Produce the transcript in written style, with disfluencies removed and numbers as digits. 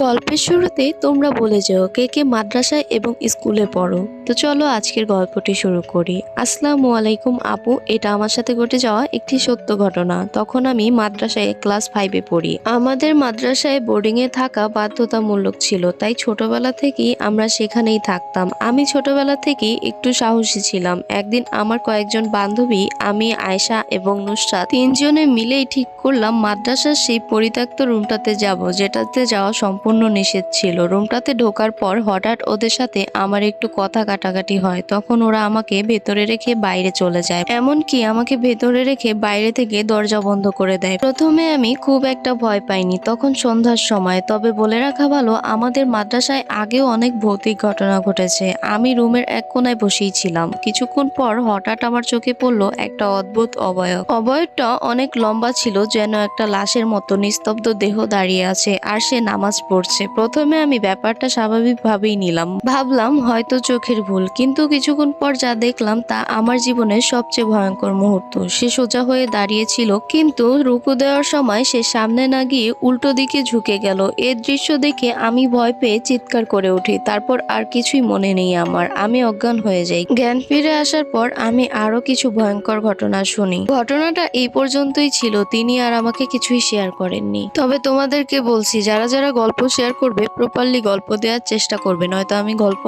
গল্পের শুরুতেই তোমরা বলে যেও কে কে মাদ্রাসায় এবং স্কুলে পড়ো। তো চলো আজকের গল্পটি শুরু করি। আসসালামু আলাইকুম আপু, এটা আমার সাথে ঘটে যাওয়া একটি সত্য ঘটনা। তখন আমি মাদ্রাসায় ক্লাস 5-এ পড়ি। আমাদের মাদ্রাসায় বোর্ডিং এ থাকা বাধ্যতামূলক ছিল, তাই ছোটবেলা থেকেই আমরা সেখানেই থাকতাম। আমি ছোটবেলা থেকেই একটু সাহসী ছিলাম। একদিন আমার কয়েকজন বান্ধবী, আমি, আয়েশা এবং নুসরাত তিনজনে মিলেই ঠিক করলাম মাদ্রাসার সেই পরিত্যক্ত রুমটাতে যাব, যেটাতে যাওয়া সম্পূর্ণ নিষেধ ছিল। রুমটাতে ঢোকার পর হঠাৎ ওদের সাথে আমার একটু কথা কাটাকাটি হয়। তখন ওরা আমাকে ভেতরে রেখে বাইরে চলে যায়, এমনকি আমাকে ভেতরে রেখে বাইরে থেকে দরজা বন্ধ করে দেয়। প্রথমে আমি খুব একটা ভয় পাইনি, তখন সন্ধ্যার সময়। তবে বলে রাখা ভালো, আমাদের মাদ্রাসায় আগেও অনেক ভৌতিক ঘটনা ঘটেছে। আমি রুমের এক কোনায় বসেই ছিলাম। কিছুক্ষণ পর হঠাৎ আমার চোখে পড়লো একটা অদ্ভুত অবয়ব। অবয়বটা অনেক লম্বা ছিল, যেন একটা লাশের মতো নিস্তব্ধ দেহ দাঁড়িয়ে আছে আর সে নামাজ পড়ছে। প্রথমে আমি ব্যাপারটা স্বাভাবিকভাবেই নিলাম, ভাবলাম হয়তো চোখের ভুল। কিন্তু কিছুক্ষণ পর যা দেখলাম তা আমার জীবনের সবচেয়ে ভয়ঙ্কর মুহূর্ত। সে সোজা হয়ে দাঁড়িয়েছিল, কিন্তু রুকু দেওয়ার সময় সে সামনে না গিয়ে উল্টো দিকে ঝুঁকে গেল। এই দৃশ্য দেখে আমি ভয় পেয়ে চিৎকার করে উঠি। তারপর আর কিছুই মনে নেই আমার, আমি অজ্ঞান হয়ে যাই। জ্ঞান ফিরে আসার পর আমি আরো কিছু ভয়ঙ্কর ঘটনা শুনি। ঘটনাটা এই পর্যন্তই ছিল, তিনি আর আমাকে কিছুই শেয়ার করেননি। তবে তোমাদেরকে বলছি, যারা যারা গল্প শেয়ার করবে প্রপারলি গল্প দেওয়ার চেষ্টা করবে, নয়তো আমি গল্প